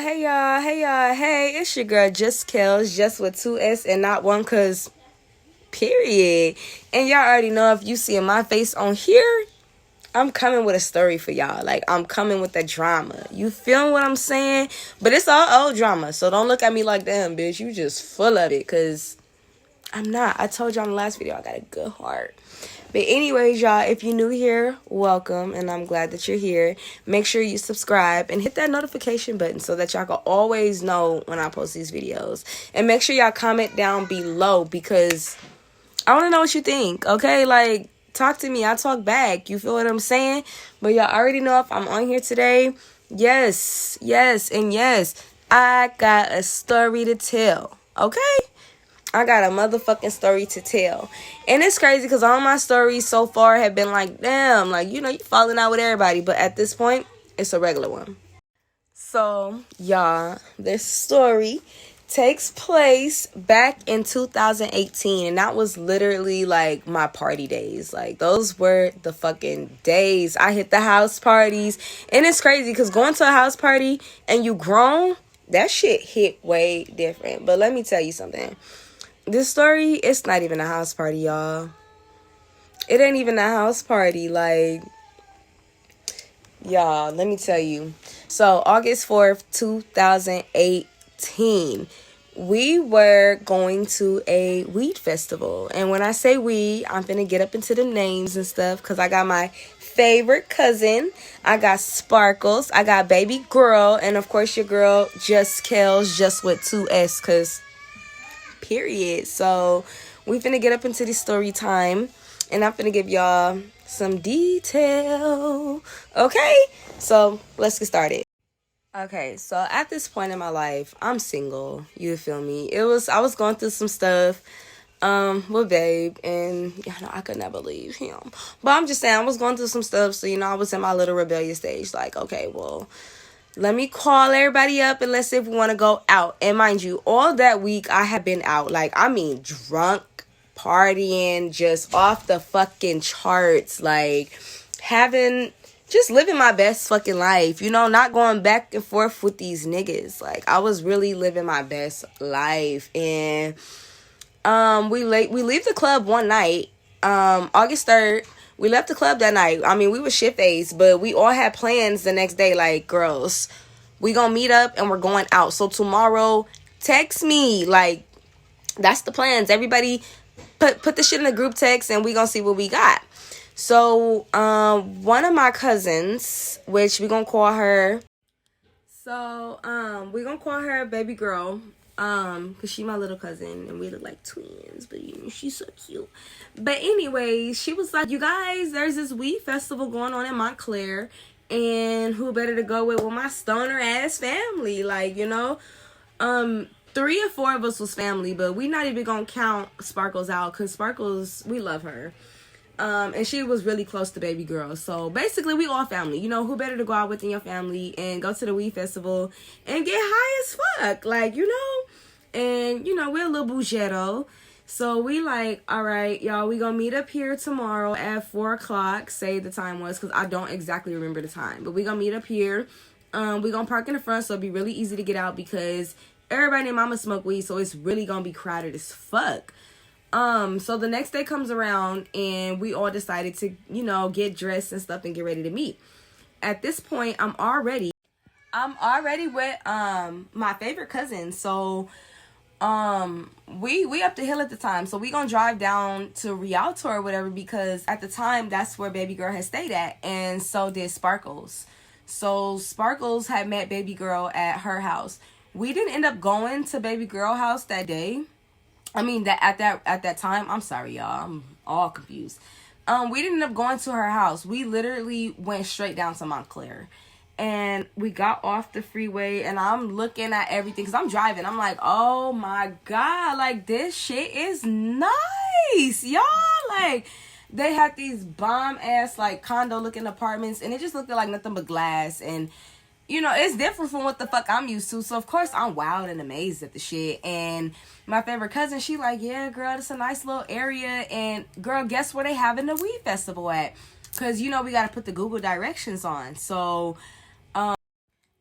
hey, it's your girl Just Kells, just with two S and not one, cause period. And y'all already know, if you see my face on here, I'm coming with a story for y'all. Like, I'm coming with the drama. You feel what I'm saying? But it's all old drama, so don't look at me like, damn, bitch, you just full of it, cause I'm not. I told y'all in the last video I got a good heart. But anyways, y'all, if you're new here, welcome, and I'm glad that you're here. Make sure you subscribe and hit that notification button so that y'all can always know when I post these videos. And make sure y'all comment down below, because I want to know what you think, okay? Like, talk to me. I talk back. You feel what I'm saying? But y'all already know if I'm on here today. Yes, and yes, I got a story to tell, okay? I got a motherfucking story to tell. And it's crazy because all my stories so far have been like, damn, like, you falling out with everybody. But at this point, it's a regular one. So, y'all, this story takes place back in 2018. And that was literally, like, my party days. Like, those were the fucking days. I hit the house parties. And it's crazy because going to a house party and you grown, that shit hit way different. But let me tell you something. This story, it's not even a house party, y'all. It ain't even a house party. Like, y'all, let me tell you. So, August 4th, 2018, we were going to a weed festival. And when I say we, I'm finna get up into the names and stuff, because I got my favorite cousin. I got Sparkles. I got baby girl. And, of course, your girl, Just Kells, just with two S, because period. So we finna get up into the story time, and I'm finna give y'all some detail. Okay, so let's get started. Okay, so at this point in my life, I'm single. You feel me? I was going through some stuff with Babe, and I could never leave him. But I'm just saying, I was going through some stuff, so I was in my little rebellious stage. Like, okay, well, let me call everybody up and let's see if we want to go out. And mind you, all that week I have been out. Like, I mean, drunk, partying, just off the fucking charts. Like, just living my best fucking life. Not going back and forth with these niggas. Like, I was really living my best life. And we leave the club one night, August 3rd. We left the club that night. I mean, we were shit-faced, but we all had plans the next day. Like, girls, we gonna meet up and we're going out. So tomorrow, text me. Like, that's the plans. Everybody put the shit in the group text and we gonna see what we got. So, one of my cousins, which we gonna call her. So, we gonna call her baby girl. Cause she my little cousin and we look like twins, but she's so cute. But anyways, she was like, you guys, there's this weed festival going on in Montclair, and who better to go with my stoner ass family? Like, 3 or 4 of us was family, but we not even gonna count Sparkles out, cause Sparkles, we love her. And she was really close to baby girl. So basically we all family. Who better to go out with in your family and go to the weed festival and get high as fuck. Like, and we're a little bougetto. So we like, all right, y'all, we gonna meet up here tomorrow at 4:00. Say the time was, because I don't exactly remember the time. But we gonna meet up here. We gonna park in the front, so it'll be really easy to get out, because everybody and mama smoke weed, so it's really gonna be crowded as fuck. So the next day comes around and we all decided to, get dressed and stuff and get ready to meet. At this point, I'm already with, my favorite cousin. So, we up the hill at the time. So we gonna drive down to Rialto or whatever, because at the time, that's where baby girl had stayed at. And so did Sparkles. So Sparkles had met baby girl at her house. We didn't end up going to baby girl house that day. I mean, at that time, I'm sorry, y'all. I'm all confused. We didn't end up going to her house. We literally went straight down to Montclair. And we got off the freeway, and I'm looking at everything, because I'm driving. I'm like, oh, my God. Like, this shit is nice, y'all. Like, they had these bomb-ass, like, condo-looking apartments, and it just looked like nothing but glass. And it's different from what the fuck I'm used to. So, of course, I'm wild and amazed at the shit. And my favorite cousin, she like, yeah, girl, it's a nice little area. And, girl, guess where they having the weed festival at? Because, we got to put the Google directions on. So,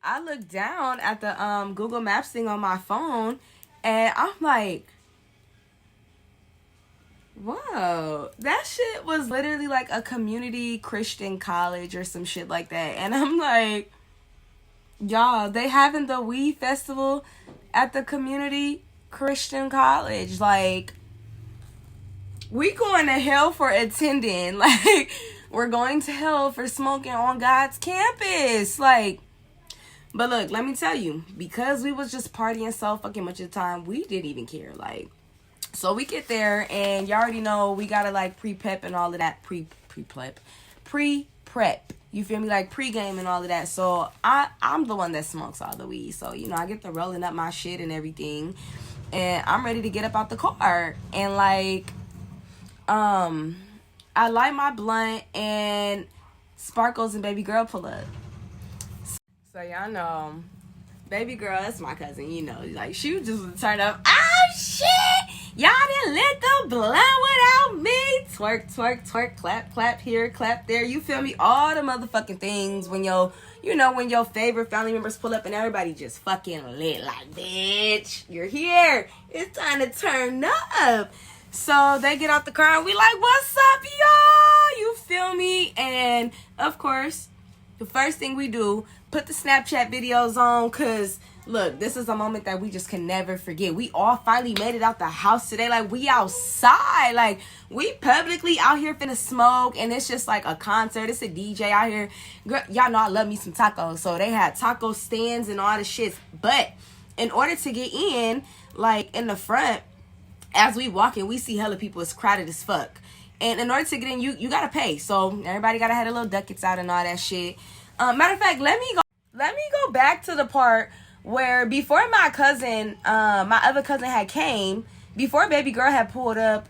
I looked down at the Google Maps thing on my phone, and I'm like, whoa, that shit was literally like a community Christian college or some shit like that. And I'm like, y'all, they having the weed festival at the community Christian college. Like, we going to hell for attending. Like, we're going to hell for smoking on God's campus. Like, but look, let me tell you, because we was just partying so fucking much of the time, we didn't even care. Like, so we get there, and y'all already know we gotta like pre-prep and all of that. Pre-prep. You feel me? Like pre-game and all of that. So I'm the one that smokes all the weed. So, you know, I get to rolling up my shit and everything. And I'm ready to get up out the car. And like, I light my blunt, and Sparkles and baby girl pull up. So y'all know, baby girl, that's my cousin, you know. Like, she just turned up. Oh shit! Y'all didn't lit the blunt without me. Twerk, twerk, twerk, clap, clap here, clap there. You feel me? All the motherfucking things when when your favorite family members pull up and everybody just fucking lit. Like, bitch, you're here. It's time to turn up. So they get out the car and we like, what's up, y'all? You feel me? And of course, the first thing we do, put the Snapchat videos on, because look, this is a moment that we just can never forget. We all finally made it out the house today. Like, we outside. Like, we publicly out here finna smoke, and it's just like a concert. It's a DJ out here. Girl, y'all know I love me some tacos. So they had taco stands and all the shit. But in order to get in, like, in the front, as we walk in, we see hella people. It's crowded as fuck. And in order to get in, you gotta pay. So everybody gotta have their little ducats out and all that shit. Matter of fact, let me go back to the part where before my cousin, my other cousin had came, before baby girl had pulled up,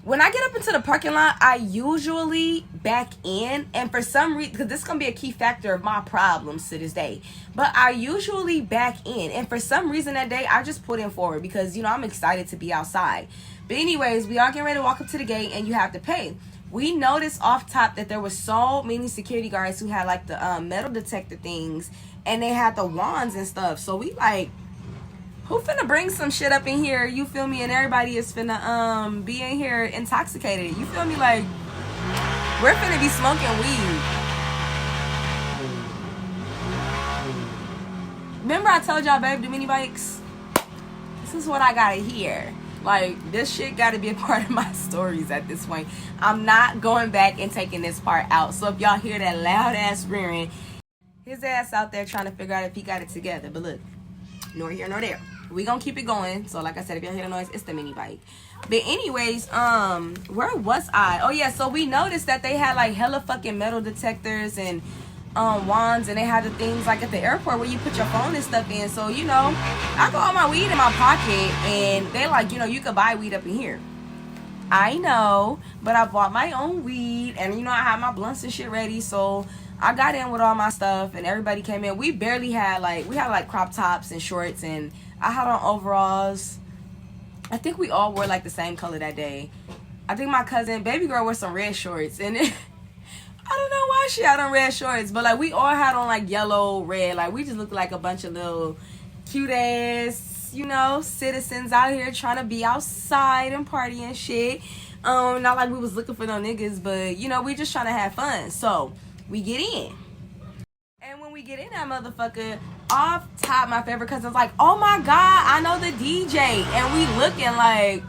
when I get up into the parking lot, I usually back in, and for some reason, because this is going to be a key factor of my problems to this day, but I usually back in, and for some reason that day, I just put in forward, because, you know, I'm excited to be outside. But anyways, we all getting ready to walk up to the gate, and you have to pay. We noticed off top that there was so many security guards who had, like, the metal detector things, and they had the wands and stuff. So we like, who finna bring some shit up in here, you feel me? And everybody is finna be in here intoxicated, you feel me? Like, we're finna be smoking weed. Remember I told y'all, babe, the mini bikes? This is what I gotta hear. Like, this shit gotta be a part of my stories at this point. I'm not going back and taking this part out. So if y'all hear that loud ass rearing, his ass out there trying to figure out if he got it together. But look, nor here nor there. We gonna keep it going. So like I said, if y'all hear the noise, it's the mini bike. But anyways, where was I? Oh yeah, so we noticed that they had like hella fucking metal detectors and wands, and they had the things like at the airport where you put your phone and stuff in. So, you know, I got all my weed in my pocket, and they like, you know, you could buy weed up in here. I know, but I bought my own weed, and you know, I had my blunts and shit ready. So I got in with all my stuff, and everybody came in. We barely had we had like crop tops and shorts, and I had on overalls. I think we all wore like the same color that day. I think my cousin, baby girl, wore some red shorts, and I don't know why she had on red shorts, but like we all had on like yellow, red. Like, we just looked like a bunch of little cute ass, you know, citizens out here trying to be outside and party and shit. Not like we was looking for no niggas, but you know, we just trying to have fun. So we get in, and when we get in that motherfucker, off top, my favorite cousin's like, oh my god, I know the DJ. And we looking like,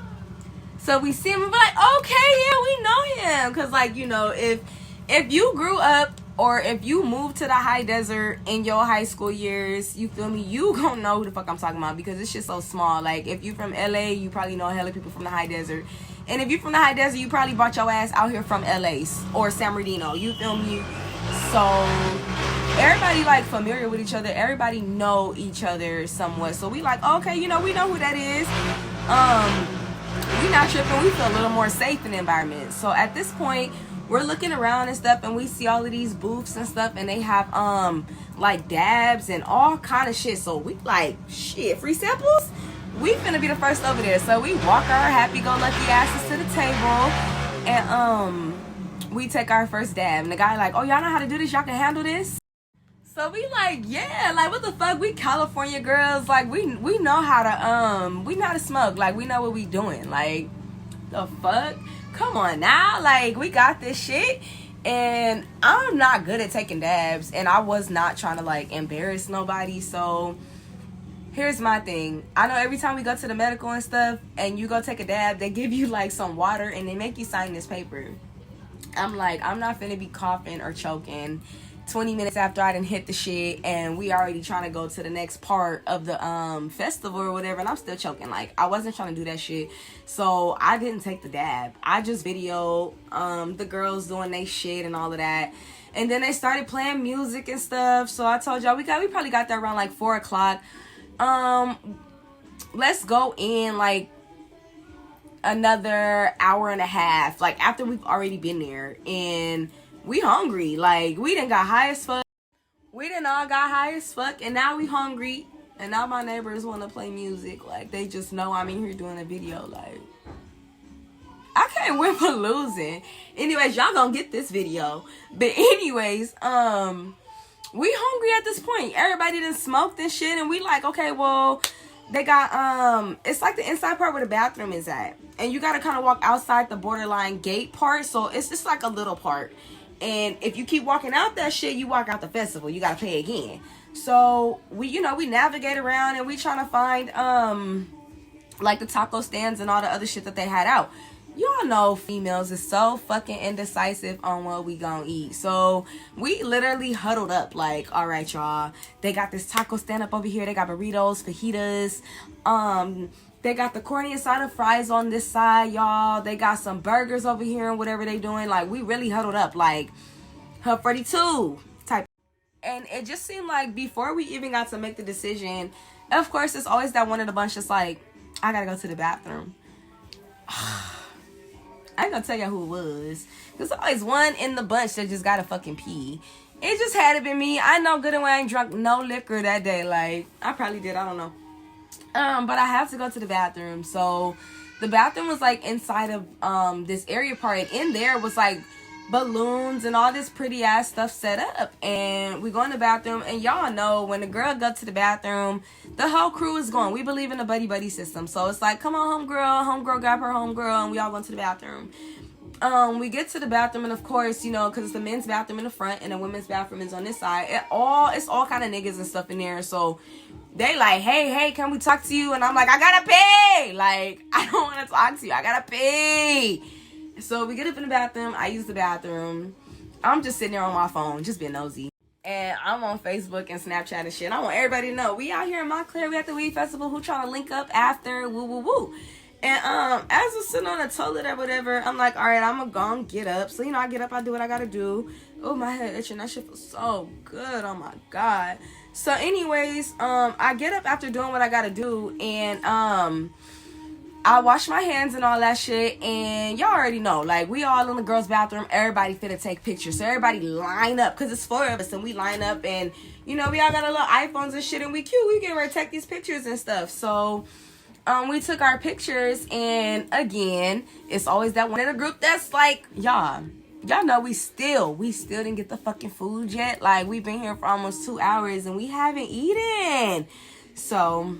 so we see him and be like, okay, yeah, we know him. Cause like, you know, if you grew up or if you moved to the high desert in your high school years, you feel me, you gonna know who the fuck I'm talking about, because it's just so small. Like, if you from LA, you probably know hella people from the high desert. And if you from the high desert, you probably brought your ass out here from LA or San Bernardino, you feel me? So everybody like familiar with each other, everybody know each other somewhat. So we like, okay, you know, we know who that is. We not tripping, we feel a little more safe in the environment. So at this point, we're looking around and stuff, and we see all of these booths and stuff, and they have like dabs and all kind of shit. So we like, shit, free samples? We finna be the first over there. So we walk our happy-go-lucky asses to the table, and we take our first dab. And the guy like, oh, y'all know how to do this? Y'all can handle this? So we like, yeah, like what the fuck? We California girls, like we know how to smoke. Like we know what we doing. Like the fuck? Come on now. Like we got this shit. And I'm not good at taking dabs, and I was not trying to like embarrass nobody. So here's my thing. I know every time we go to the medical and stuff and you go take a dab, they give you like some water and they make you sign this paper. I'm like, I'm not finna be coughing or choking 20 minutes after I done hit the shit and we already trying to go to the next part of the festival or whatever, and I'm still choking. Like, I wasn't trying to do that shit. So I didn't take the dab. I just videoed the girls doing they shit and all of that. And then they started playing music and stuff. So I told y'all we probably got there around like 4 o'clock. Let's go in like another hour and a half, like after we've already been there, and we hungry. Like we done got high as fuck. We done all got high as fuck, and now we hungry. And now my neighbors want to play music. Like they just know I'm in here doing a video. Like I can't win for losing. Anyways, y'all gonna get this video. But anyways, we hungry at this point. Everybody done smoked and shit, and we like, okay, well, they got it's like the inside part where the bathroom is at, and you gotta kind of walk outside the borderline gate part. So it's just like a little part, and if you keep walking out that shit, you walk out the festival, you gotta pay again. So we navigate around, and we trying to find like the taco stands and all the other shit that they had out. Y'all know females is so fucking indecisive on what we gonna eat. So we literally huddled up like, all right, y'all, they got this taco stand up over here. They got burritos, fajitas. They got the corny asada fries on this side, y'all. They got some burgers over here and whatever they doing. Like, we really huddled up like Hub 42 type. And it just seemed like before we even got to make the decision, of course, it's always that one in the bunch that's like, I gotta go to the bathroom. I ain't gonna tell y'all who it was. There's always one in the bunch that just gotta fucking pee. It just had to be me. I know good and well I ain't drunk no liquor that day. Like, I probably did. I don't know. But I have to go to the bathroom. So, the bathroom was, like, inside of this area part. And in there was, like, balloons and all this pretty-ass stuff set up. And we go in the bathroom. And y'all know when the girl go to the bathroom, the whole crew is going. We believe in the buddy-buddy system. So, it's like, come on, homegirl. Homegirl grab her homegirl. And we all go to the bathroom. We get to the bathroom, and of course, because it's the men's bathroom in the front and the women's bathroom is on this side. It's all kind of niggas and stuff in there. So they like, hey, can we talk to you? And I'm like, I gotta pee. Like, I don't want to talk to you. I gotta pee. So we get up in the bathroom. I use the bathroom. I'm just sitting there on my phone, just being nosy. And I'm on Facebook and Snapchat and shit. I want everybody to know we out here in Montclair. We at the weed festival. Who trying to link up after? Woo, woo, woo. And as we're sitting on the toilet or whatever, I'm like, all right, I'm gonna get up. So, I get up, I do what I gotta do. Oh, my head itching. That shit feels so good. Oh, my God. So, anyways, I get up after doing what I gotta do. And I wash my hands and all that shit. And y'all already know, like, we all in the girls' bathroom. Everybody finna take pictures. So, everybody line up. Because it's 4 of us. And we line up. And, we all got our little iPhones and shit. And we cute. We getting ready to take these pictures and stuff. So we took our pictures, and again, it's always that one in the group that's like, y'all know we still didn't get the fucking food yet. Like, we've been here for almost 2 hours, and we haven't eaten. So,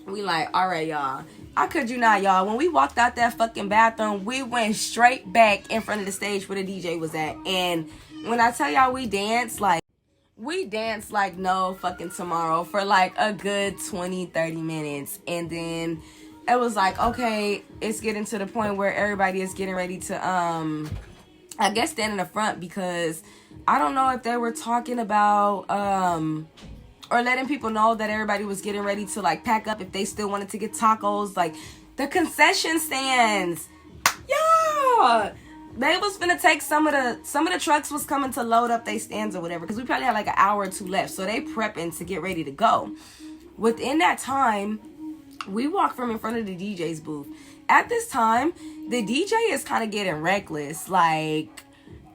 we like, all right, y'all. I kid you not, y'all. When we walked out that fucking bathroom, we went straight back in front of the stage where the DJ was at. And when I tell y'all we danced like no fucking tomorrow for like a good 20-30 minutes. And then it was like, okay, it's getting to the point where everybody is getting ready to I guess stand in the front, because I don't know if they were talking about or letting people know that everybody was getting ready to like pack up if they still wanted to get tacos. Like the concession stands, yeah, they was finna take some of the trucks was coming to load up their stands or whatever, because we probably had like an hour or 2 left. So they prepping to get ready to go. Within that time, we walked from in front of the DJ's booth. At this time, the DJ is kind of getting reckless. Like,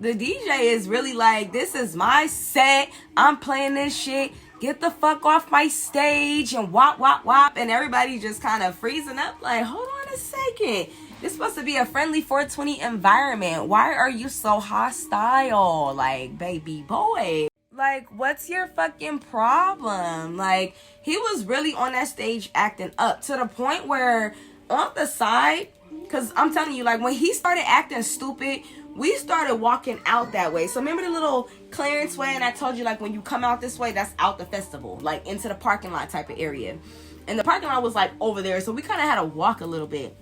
the DJ is really like, this is my set. I'm playing this shit. Get the fuck off my stage and wop, wop, wop. And everybody just kind of freezing up like, hold on a second. It's supposed to be a friendly 420 environment. Why are you so hostile? Like, baby boy. Like, what's your fucking problem? Like, he was really on that stage acting up to the point where on the side, because I'm telling you, like, when he started acting stupid, we started walking out that way. So remember the little clearance way, and I told you, like, when you come out this way, that's out the festival, like into the parking lot type of area. And the parking lot was like over there, so we kind of had to walk a little bit.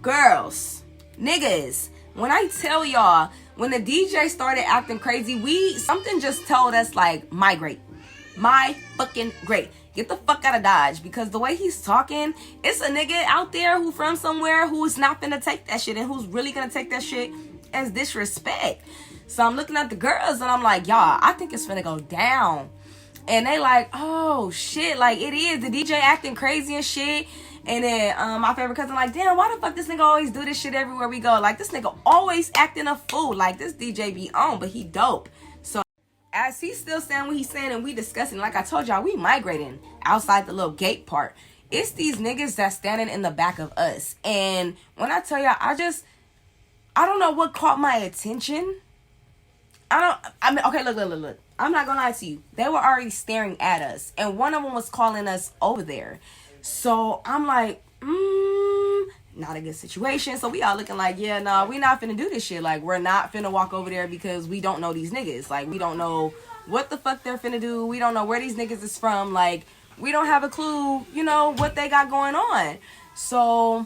Girls, niggas, when I tell y'all, when the DJ started acting crazy, something just told us, like, migrate. My fucking great. Get the fuck out of Dodge, because the way he's talking, it's a nigga out there who from somewhere who's not finna take that shit and who's really gonna take that shit as disrespect. So I'm looking at the girls and I'm like, y'all, I think it's finna go down. And they like, oh shit, like it is. The DJ acting crazy and shit. And then my favorite cousin like, damn, why the fuck this nigga always do this shit everywhere we go? Like, this nigga always acting a fool. Like, this DJ be on, but he dope. So as he's still saying what he's saying and we discussing, like I told y'all, we migrating outside the little gate part. It's these niggas that's standing in the back of us. And when I tell y'all, I don't know what caught my attention. Okay, look. I'm not gonna lie to you. They were already staring at us. And one of them was calling us over there. So I'm like, not a good situation. So we all looking like, yeah, nah, we not finna do this shit. Like, we're not finna walk over there because we don't know these niggas. Like, we don't know what the fuck they're finna do. We don't know where these niggas is from. Like, we don't have a clue, you know, what they got going on. So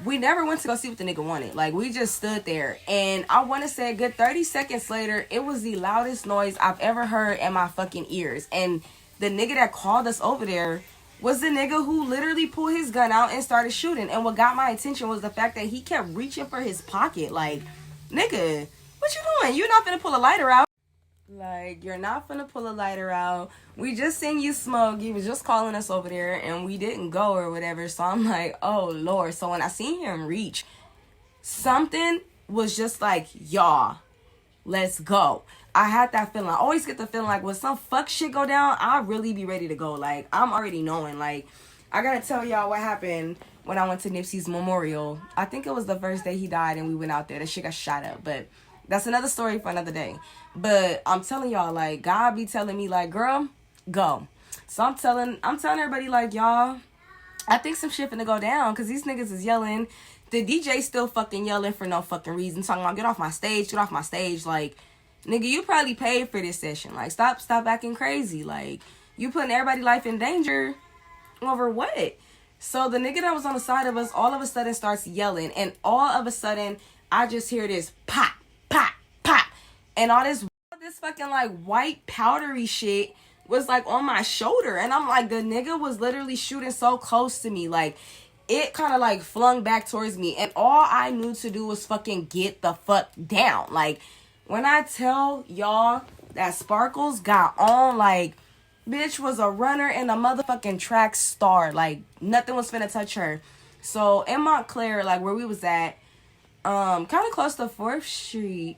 we never went to go see what the nigga wanted. Like, we just stood there. And I want to say a good 30 seconds later, it was the loudest noise I've ever heard in my fucking ears. And the nigga that called us over there was the nigga who literally pulled his gun out and started shooting. And what got my attention was the fact that he kept reaching for his pocket. Like, nigga, what you doing? You're not finna pull a lighter out. Like, you're not finna pull a lighter out. We just seen you smoke. You was just calling us over there and we didn't go or whatever. So I'm like, oh Lord. So when I seen him reach, something was just like, y'all, let's go. I had that feeling. I always get the feeling like when some fuck shit go down, I'll really be ready to go. Like, I'm already knowing. Like, I gotta tell y'all what happened when I went to Nipsey's memorial. I think it was the first day he died and we went out there. That shit got shot up. But that's another story for another day. But I'm telling y'all, like, God be telling me, like, girl, go. So I'm telling everybody, like, y'all, I think some shit finna go down because these niggas is yelling. The DJ still fucking yelling for no fucking reason. Talking about, get off my stage. Like, nigga, you probably paid for this session. Like, stop acting crazy. Like, you putting everybody's life in danger over what? So the nigga that was on the side of us all of a sudden starts yelling. And all of a sudden, I just hear this pop, pop, pop. And all this fucking, like, white powdery shit was, like, on my shoulder. And I'm like, the nigga was literally shooting so close to me. Like, it kind of, like, flung back towards me. And all I knew to do was fucking get the fuck down. Like, when I tell y'all that Sparkles got on, like, bitch was a runner and a motherfucking track star. Like, nothing was finna touch her. So, in Montclair, like, where we was at, kind of close to 4th Street,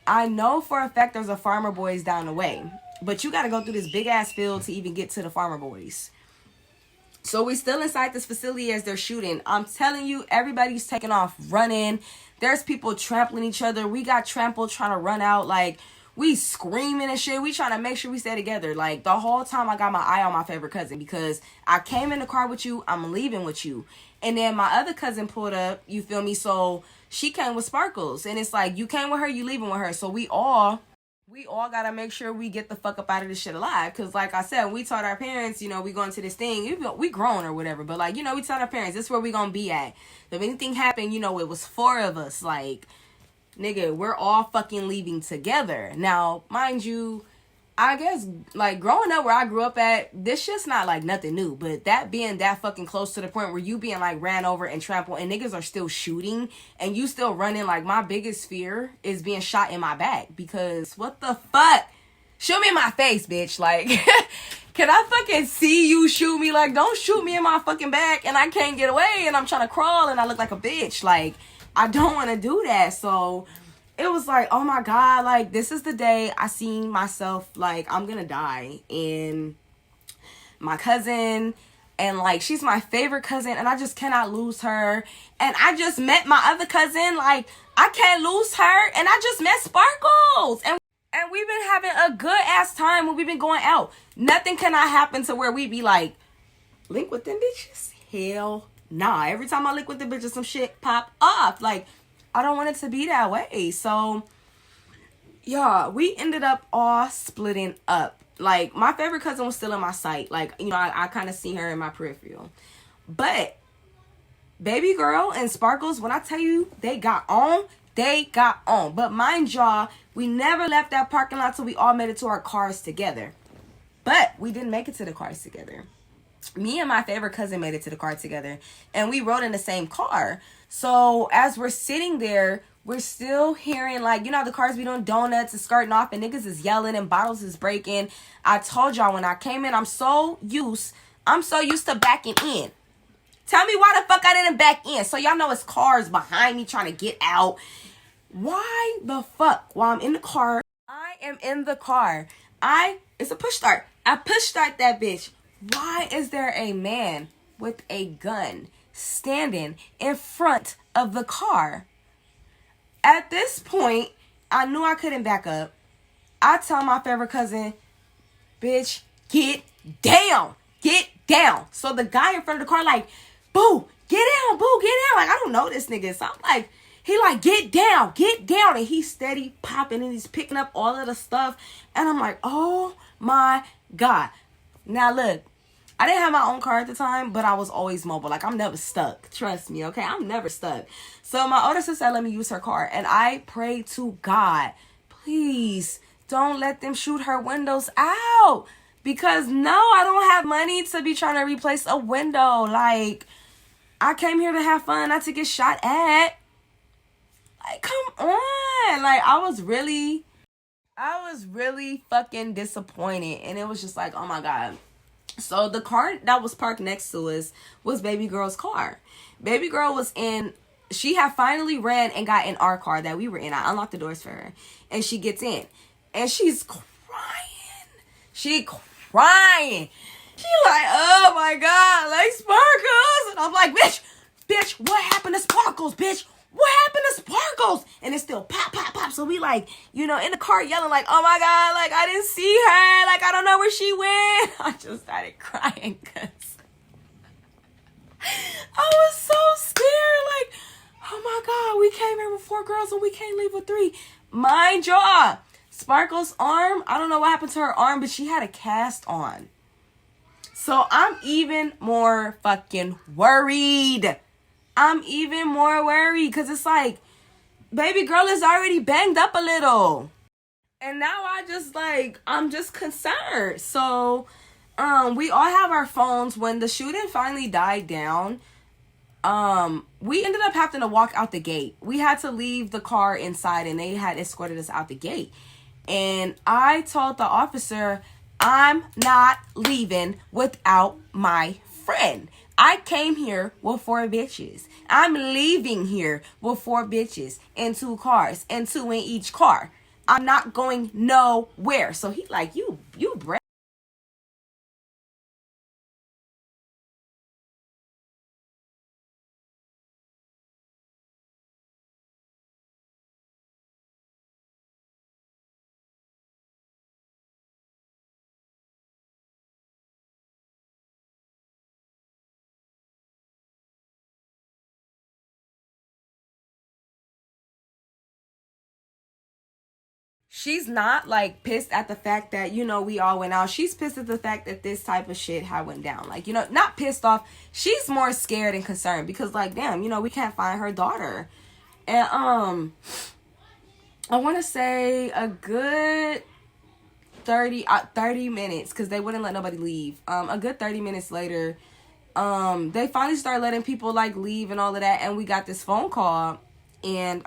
I know for a fact there's a Farmer Boys down the way. But you gotta go through this big-ass field to even get to the Farmer Boys. So, we still inside this facility as they're shooting. I'm telling you, everybody's taking off running. There's people trampling each other. We got trampled trying to run out. Like, we screaming and shit. We trying to make sure we stay together. Like, the whole time I got my eye on my favorite cousin. Because I came in the car with you. I'm leaving with you. And then my other cousin pulled up. You feel me? So, she came with Sparkles. And it's like, you came with her, you leaving with her. So, we all gotta make sure we get the fuck up out of this shit alive. Because, like I said, we told our parents, you know, we going to this thing. We grown or whatever. But, like, you know, we told our parents, this is where we gonna be at. If anything happened, you know, it was 4 of us. Like, nigga, we're all fucking leaving together. Now, mind you, I guess, like, growing up where I grew up at, this shit's not, like, nothing new. But that being that fucking close to the point where you being, like, ran over and trampled and niggas are still shooting and you still running, like, my biggest fear is being shot in my back. Because, what the fuck? Shoot me in my face, bitch. Like, can I fucking see you shoot me? Like, don't shoot me in my fucking back and I can't get away and I'm trying to crawl and I look like a bitch. Like, I don't want to do that. So it was like, oh my God, like, this is the day I seen myself, like, I'm gonna die. And my cousin, and, like, she's my favorite cousin, and I just cannot lose her. And I just met my other cousin, like, I can't lose her. And I just met Sparkles. And And we've been having a good ass time when we've been going out. Nothing cannot happen to where we be like, link with them bitches? Hell nah. Every time I link with the bitches, some shit pop off. Like, I don't want it to be that way. So, y'all, we ended up all splitting up. Like, my favorite cousin was still in my sight. Like, you know, I kind of see her in my peripheral. But baby girl and Sparkles, when I tell you they got on, they got on. But mind y'all, we never left that parking lot till we all made it to our cars together. But we didn't make it to the cars together. Me and my favorite cousin made it to the car together. And we rode in the same car. So as we're sitting there, we're still hearing, like, you know, the cars be doing donuts and skirting off and niggas is yelling and bottles is breaking. I told y'all when I came in, I'm so used to backing in. Tell me why the fuck I didn't back in. So y'all know it's cars behind me trying to get out. Why the fuck, while I'm in the car, I am in the car. It's a push start. I push start that bitch. Why is there a man with a gun standing in front of the car? At this point, I knew I couldn't back up. I tell my favorite cousin, bitch, get down. Get down. So the guy in front of the car like, boo, get down, boo, get down. Like, I don't know this nigga. So I'm like, he like, get down. And he's steady popping and he's picking up all of the stuff. And I'm like, oh my God. Now look, I didn't have my own car at the time, but I was always mobile. Like, I'm never stuck. Trust me, okay? I'm never stuck. So my older sister let me use her car. And I prayed to God, please don't let them shoot her windows out. Because no, I don't have money to be trying to replace a window. Like, I came here to have fun, not to get shot at. Like, come on. Like, I was really fucking disappointed. And it was just like, oh my God. So the car that was parked next to us was baby girl's car. Baby girl she had finally ran and got in our car that we were in. I unlocked the doors for her. And she gets in. And she's crying. She like, oh my God, like, Sparkles. And I'm like, bitch, what happened to Sparkles, bitch? What happened to Sparkles? And it's still pop, pop, pop. So we like, you know, in the car yelling like, oh my God, like, I didn't see her. Like, I don't know where she went. I just started crying because I was so scared. Like, oh my God, we came here with 4 girls and we can't leave with 3. Mind y'all, Sparkles' arm, I don't know what happened to her arm, but she had a cast on. So I'm even more fucking worried. Because it's like, baby girl is already banged up a little. And now I'm just concerned. So, we all have our phones. When the shooting finally died down, we ended up having to walk out the gate. We had to leave the car inside and they had escorted us out the gate. And I told the officer, I'm not leaving without my friend. I came here with 4 bitches. I'm leaving here with 4 bitches in 2 cars and 2 in each car. I'm not going nowhere. So he like, you brave. She's not like pissed at the fact that, you know, we all went out. She's pissed at the fact that this type of shit had went down. Like, you know, not pissed off. She's more scared and concerned because, like, damn, you know, we can't find her daughter. And I want to say a good 30 minutes, because they wouldn't let nobody leave. A good 30 minutes later, they finally started letting people like leave and all of that, and we got this phone call. And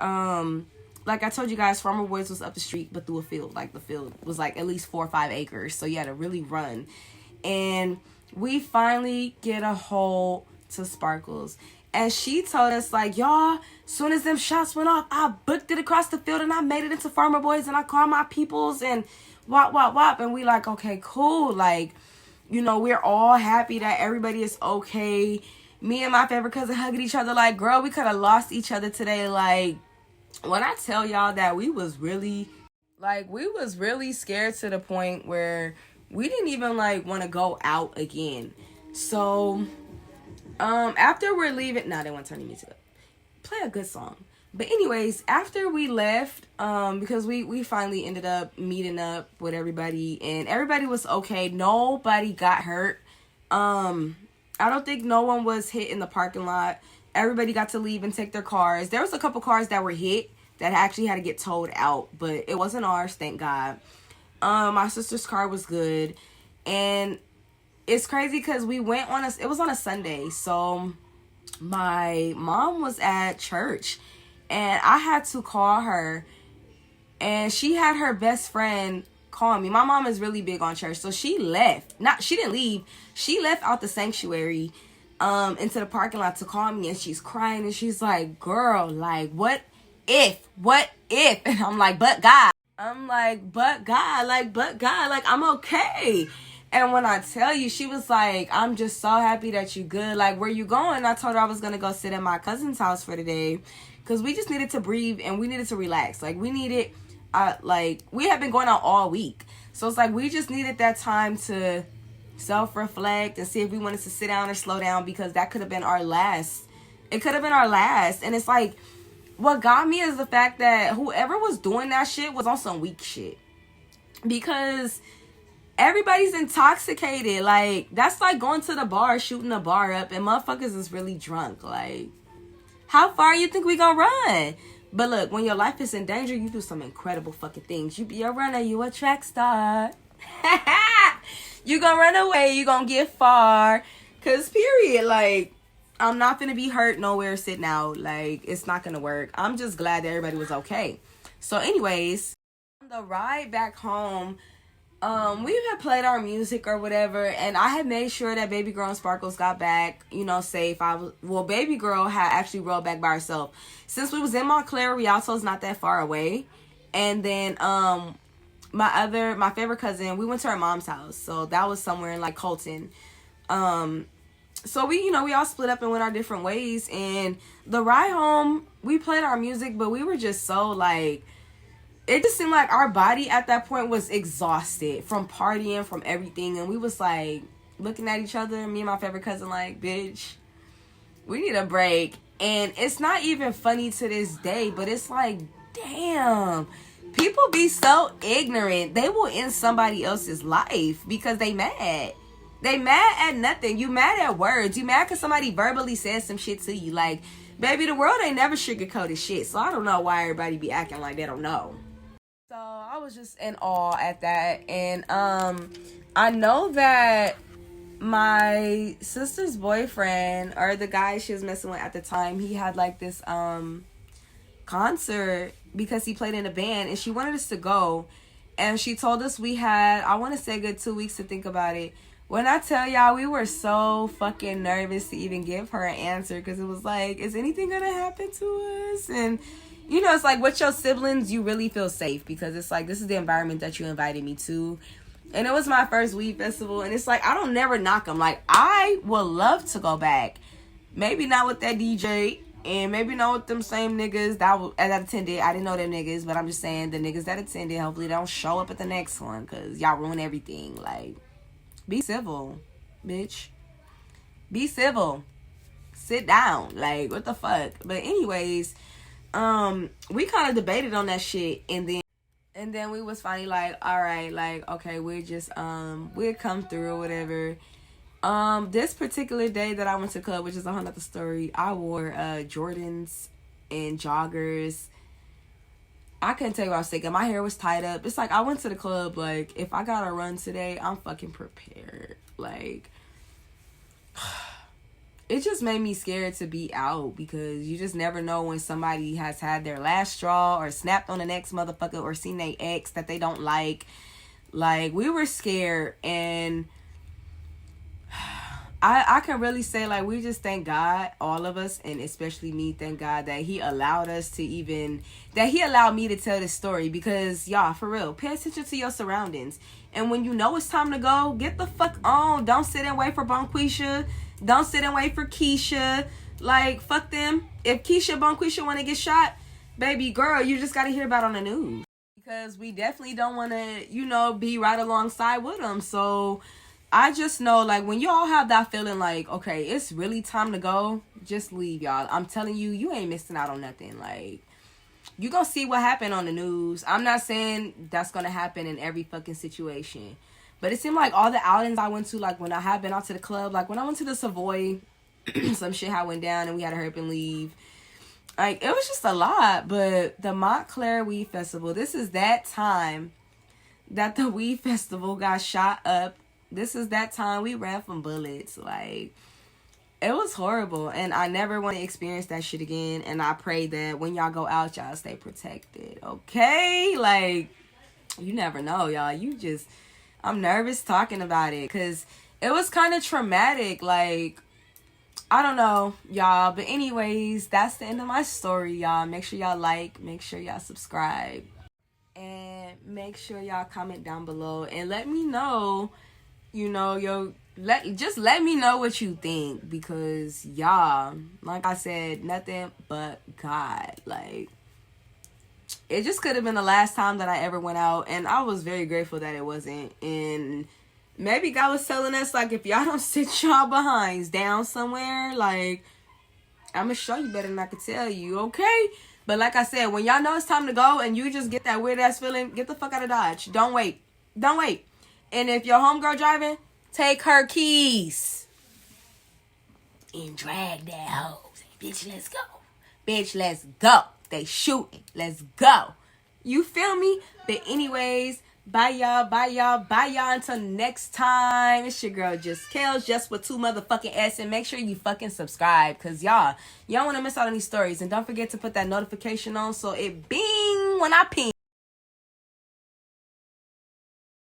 like I told you guys, Farmer Boys was up the street but through a field. Like, the field was like at least 4 or 5 acres, so you had to really run. And we finally get a hold to Sparkles, and she told us like, y'all, soon as them shots went off, I booked it across the field and I made it into Farmer Boys and I called my peoples and wop. And we like, okay, cool. Like, you know, we're all happy that everybody is okay. Me and my favorite cousin hugging each other like, girl, we could have lost each other today. Like, when I tell y'all that we was really, Like, we was really scared to the point where we didn't even, like, want to go out again. So, after we're leaving... Nah, they want to turn the music up. Play a good song. But anyways, after we left, because we finally ended up meeting up with everybody, and everybody was okay. Nobody got hurt. I don't think no one was hit in the parking lot. Everybody got to leave and take their cars. There was a couple cars that were hit that actually had to get towed out, but it wasn't ours, thank God. My sister's car was good, and it's crazy because we went on it was on a Sunday, so my mom was at church, and I had to call her, and she had her best friend call me. My mom is really big on church, so she left. She didn't leave. She left out the sanctuary into the parking lot to call me, and she's crying, and she's like, girl, like, what if? And I'm like, but God. But God, I'm okay. And when I tell you, she was like, I'm just so happy that you good. Like, where you going? I told her I was going to go sit at my cousin's house for the day, because we just needed to breathe and we needed to relax. Like, we needed, we have been going out all week. So it's like, we just needed that time to self-reflect and see if we wanted to sit down or slow down, because that could have been our last. It could have been our last. And it's like, what got me is the fact that whoever was doing that shit was on some weak shit. Because everybody's intoxicated. Like, that's like going to the bar, shooting the bar up, and motherfuckers is really drunk. Like, how far you think we gonna run? But look, when your life is in danger, you do some incredible fucking things. You be a runner, you a track star. You gonna run away, you gonna get far. Cause period, like, I'm not gonna be hurt nowhere sitting out. Like, it's not gonna work. I'm just glad that everybody was okay. So anyways, on the ride back home, we had played our music or whatever, and I had made sure that baby girl and Sparkles got back, safe. Baby girl had actually rolled back by herself. Since we was in Montclair, Rialto's not that far away. And then, my favorite cousin, we went to her mom's house. So that was somewhere in, like, Colton. So we all split up and went our different ways. And the ride home, we played our music, but we were just so, like, it just seemed like our body at that point was exhausted from partying, from everything. And we was, like, looking at each other, me and my favorite cousin, like, bitch, we need a break. And it's not even funny to this day, but it's like, damn, people be so ignorant. They will end somebody else's life because they mad. They mad at nothing. You mad at words. You mad because somebody verbally said some shit to you. Like, baby, the world ain't never sugarcoated shit. So I don't know why everybody be acting like they don't know. So I was just in awe at that. And I know that my sister's boyfriend, or the guy she was messing with at the time, he had like this concert because he played in a band, and she wanted us to go. And she told us we had, I want to say, a good 2 weeks to think about it. When I tell y'all, we were so fucking nervous to even give her an answer, because it was like, is anything gonna happen to us? And it's like, with your siblings, you really feel safe, because it's like, this is the environment that you invited me to. And it was my first weed festival, and it's like, I don't never knock them. Like, I would love to go back. Maybe not with that DJ, and maybe not with them same niggas that attended. I didn't know them niggas, but I'm just saying, the niggas that attended, hopefully they don't show up at the next one, because y'all ruin everything. Like, be civil, bitch. Be civil. Sit down. Like, what the fuck? But anyways, we kind of debated on that shit, and then we was finally like, all right, like, okay, we'll just we'll come through or whatever. This particular day that I went to the club, which is a whole nother story, I wore Jordans and joggers. I couldn't tell you what I was thinking. My hair was tied up. It's like, I went to the club, like, if I gotta run today, I'm fucking prepared. Like, it just made me scared to be out, because you just never know when somebody has had their last straw or snapped on the next motherfucker or seen their ex that they don't like. Like, we were scared, and I can really say, like, we just thank God, all of us, and especially me, thank God that he allowed me to tell this story, because, y'all, for real, pay attention to your surroundings. And when you know it's time to go, get the fuck on. Don't sit and wait for Bonquisha. Don't sit and wait for Keisha. Like, fuck them. If Keisha Bonquisha want to get shot, baby girl, you just got to hear about it on the news. because we definitely don't want to, be right alongside with them. So I just know, like, when y'all have that feeling like, okay, it's really time to go, just leave, y'all. I'm telling you, you ain't missing out on nothing. Like, you gonna see what happened on the news. I'm not saying that's gonna happen in every fucking situation. But it seemed like all the outings I went to, like, when I had been out to the club, like, when I went to the Savoy, some shit had went down and we had to hurry up and leave. Like, it was just a lot. But the Montclair Weed Festival, this is that time that the Weed Festival got shot up. This is that time we ran from bullets. Like, it was horrible. And I never want to experience that shit again. And I pray that when y'all go out, y'all stay protected. Okay? Like, you never know, y'all. I'm nervous talking about it because it was kind of traumatic. Like, I don't know, y'all. But anyways, that's the end of my story, y'all. Make sure y'all like. Make sure y'all subscribe. And make sure y'all comment down below. And let me know, let me know what you think. Because, y'all, like I said, nothing but God. Like, it just could have been the last time that I ever went out. And I was very grateful that it wasn't. And maybe God was telling us, like, if y'all don't sit y'all behinds down somewhere, like, I'm going to show you better than I could tell you, okay? But like I said, when y'all know it's time to go and you just get that weird-ass feeling, get the fuck out of Dodge. Don't wait. Don't wait. And if your homegirl driving, take her keys. And drag that hoe. Say, bitch, let's go. Bitch, let's go. They shooting. Let's go. You feel me? But anyways, bye y'all. Bye y'all. Bye y'all until next time. It's your girl Just Kales, just with 2 motherfucking S. And make sure you fucking subscribe. Cause y'all want to miss out on these stories. And don't forget to put that notification on so it bing when I ping.